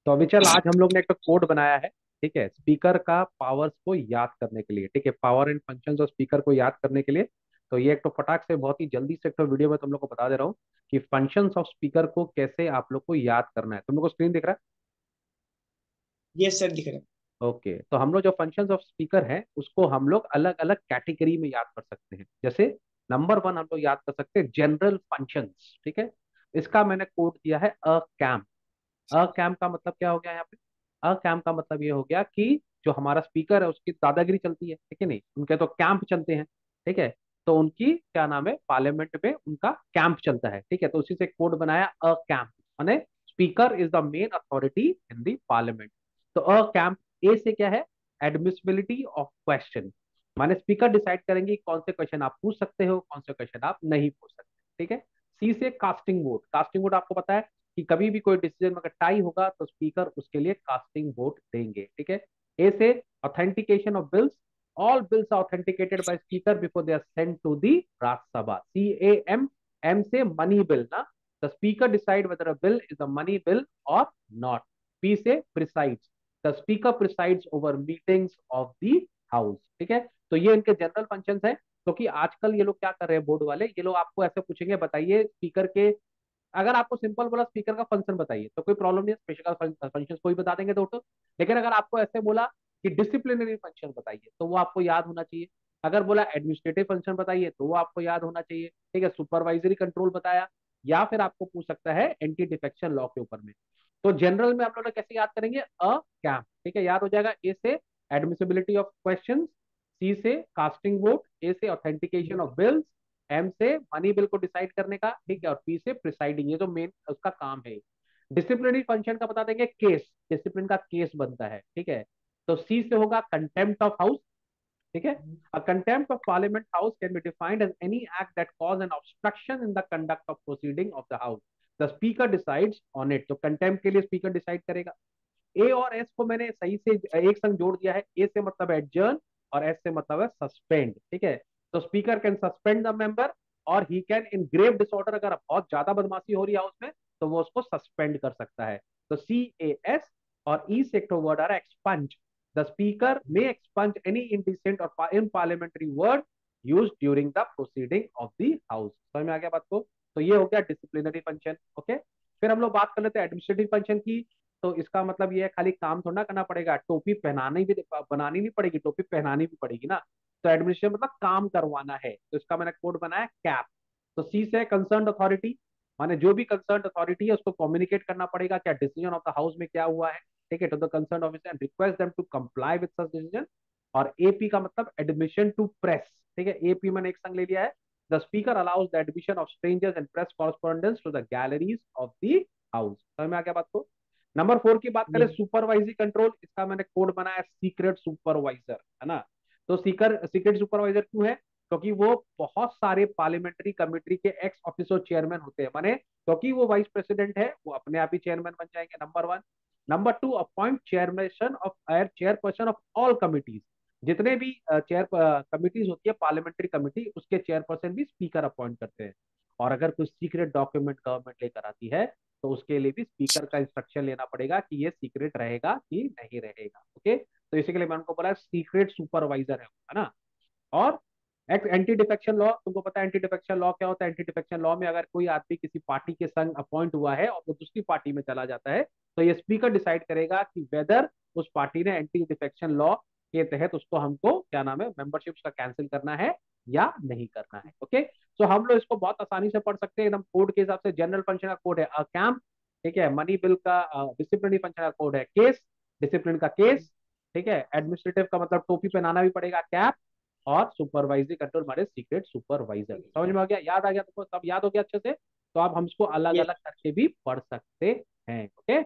तो अभी चल, आज हम लोग ने एक तो कोड बनाया है, ठीक है, स्पीकर का पावर्स को याद करने के लिए, ठीक है, power and functions of speaker को याद करने के लिए। तो ये एक तो फटाक से बहुत ही जल्दी से एक तो वीडियो में तुम लोग को बता दे रहा हूँ कि फंक्शंस ऑफ स्पीकर को कैसे आप लोग को याद करना है। तुम लोग को स्क्रीन दिख रहा ये सर दिख रहा है। है? ओके, तो हम लोग जो फंक्शंस ऑफ स्पीकर है उसको हम लोग अलग अलग कैटेगरी में याद कर सकते हैं। जैसे नंबर वन हम लोग याद कर सकते हैं जनरल फंक्शंस, ठीक है। इसका मैंने कोड दिया है अ कैम। अ कैम का मतलब क्या हो गया यहाँ पे? अ कैम का मतलब ये हो गया कि जो हमारा स्पीकर है उसकी दादागिरी चलती है, ठीक है, नहीं उनके तो कैंप चलते हैं, ठीक है। तो उनकी क्या नाम है, पार्लियामेंट में उनका कैंप चलता है, ठीक है। तो उसी से कोड बनाया अ कैंप, माने speaker is the main authority in the parliament. तो अ कैंप, ए से क्या है, एडमिसिबिलिटी ऑफ क्वेश्चन, माने स्पीकर डिसाइड करेंगे कौन से क्वेश्चन आप पूछ सकते हो, कौन से क्वेश्चन आप नहीं पूछ सकते, ठीक है। सी से कास्टिंग वोट। कास्टिंग वोट आपको पता है कि कभी भी कोई डिसीजन में अगर टाई होगा तो स्पीकर उसके लिए कास्टिंग वोट देंगे, ठीक है। ए से authentication of bills. All bills are authenticated by speaker before they are sent to the Rajya Sabha. C A M. M से मनी बिल ना, the speaker decide whether a bill is a money bill और not. P से presides, the speaker presides over meetings of the house, ठीक है। तो ये इनके general functions है। क्योंकि आजकल ये लोग क्या कर रहे हैं, बोर्ड वाले ये लोग आपको ऐसे पूछेंगे, बताइए स्पीकर के, अगर आपको सिंपल बोला स्पीकर का फंक्शन बताइए तो कोई प्रॉब्लम नहीं है, स्पेशल फंक्शन कोई बता देंगे दो तो। लेकिन अगर आपको ऐसे बोला कि डिसिप्लिनरी फंक्शन बताइए तो वो आपको याद होना चाहिए। अगर बोला एडमिनिस्ट्रेटिव फंक्शन बताइए तो वो आपको याद होना चाहिए, ठीक है। सुपरवाइजरी कंट्रोल बताया, या फिर आपको पूछ सकता है एंटी डिफेक्शन लॉ के ऊपर में। तो जनरल में आप लोग कैसे याद करेंगे, अ कैम, ठीक है, याद हो जाएगा। ए से एडमिसिबिलिटी ऑफ क्वेश्चन, सी से कास्टिंग वोट, ए से ऑथेंटिकेशन ऑफ बिल्स, एम से मनी बिल को डिसाइड करने का, ठीक है, और पी से प्रिसाइडिंग, ये जो मेन उसका काम है। डिसिप्लिनरी फंक्शन का बता देंगे, केस, डिसिप्लिन का केस बनता है, ठीक है। तो सी से होगा कंटेम्प्ट ऑफ हाउस, ठीक है। A contempt of parliament house can be defined as any act that cause an obstruction in the conduct of proceeding of the house, the speaker decides on it. तो contempt के लिए speaker decide करेगा। ए और S को मैंने सही से एक संग जोड़ दिया है। ए से मतलब एडजर्न और एस से मतलब है सस्पेंड, ठीक है। तो speaker can suspend the member और he can in grave disorder, अगर बहुत ज्यादा बदमाशी हो रही है उसमें तो वो उसको सस्पेंड कर सकता है। तो सी ए एस और ई से एक तो वर्ड आ रहा है expunge. The speaker may expunge any indecent or unparliamentary word use during the proceeding of the house. समझ में आ गया बात को? तो ये हो गया डिसिप्लिनरी फंक्शन, ओके। फिर हम लोग बात कर लेते हैं एडमिनिस्ट्रेटिव फंक्शन की। तो इसका मतलब ये है, खाली काम थोड़ा ना करना पड़ेगा, टोपी पहनानी भी, बनानी नहीं पड़ेगी, टोपी पहनानी भी पड़ेगी ना। तो एडमिनिस्ट्रेशन मतलब काम करवाना है, तो इसका मैंने कोड बनाया कैप। तो सी से कंसर्न अथॉरिटी, माने जो भी कंसर्न अथॉरिटी है उसको कम्युनिकेट करना पड़ेगा क्या डिसीजन ऑफ द हाउस में क्या हुआ है, ठीक है, to the concern officer and request them to comply with such decision. और एपी का मतलब एडमिशन टू प्रेस, ठीक है, एपी मैंने एक संग ले लिया है। The speaker allows the admission of strangers and press correspondents to the galleries of the house. समझ में आ गया बात को? नंबर फोर की बात करें, ये सुपरवाइजरी कंट्रोल, इसका मैंने कोड बनाया सीक्रेट सुपरवाइजर, है ना। तो सीक्रेट सुपरवाइजर क्यों है? क्योंकि वो बहुत सारे पार्लियामेंट्री कमेटी के एक्स ऑफिसो चेयरमैन होते हैं, माने क्योंकि वो वाइस प्रेसिडेंट है वो अपने आप ही चेयरमैन बन जाएंगे, number one. Number two, appoint chairperson of all committees. जितने भी चेयर कमिटीज होती है पार्लियामेंट्री कमिटी, उसके चेयरपर्सन भी स्पीकर अपॉइंट करते हैं। और अगर कोई सीक्रेट डॉक्यूमेंट गवर्नमेंट लेकर आती है तो उसके लिए भी स्पीकर का इंस्ट्रक्शन लेना पड़ेगा कि ये सीक्रेट रहेगा कि नहीं रहेगा, ओके। तो इसी के लिए मैंने उनको बोला सीक्रेट सुपरवाइजर है ना। और एंटी डिफेक्शन लॉ, तुमको पता है एंटी डिफेक्शन लॉ क्या होता है? एंटी डिफेक्शन लॉ में अगर कोई आदमी किसी पार्टी के संग अपॉइंट हुआ है और वो दूसरी पार्टी में चला जाता है तो ये स्पीकर डिसाइड करेगा कि वेदर उस पार्टी ने एंटी डिफेक्शन लॉ के तहत उसको, हमको क्या नाम है, मेंबरशिप का कैंसिल करना है या नहीं करना है, ओके। सो हम लोग इसको बहुत आसानी से पढ़ सकते हैं एकदम कोड के हिसाब से। जनरल फंक्शन का कोड है अ कैम्प, ठीक है। मनी बिल का डिसिप्लिनरी फंक्शन का कोड है केस, डिसिप्लिन का केस, ठीक है। एडमिनिस्ट्रेटिव का मतलब टोपी पहनाना भी पड़ेगा, कैप। और सुपरवाइजरी कंट्रोल हमारे सीक्रेट सुपरवाइजर। समझ में आ गया? याद आ गया तुमको? सब याद हो गया अच्छे से? तो आप हम इसको अलग ये अलग करके भी पढ़ सकते हैं, ओके।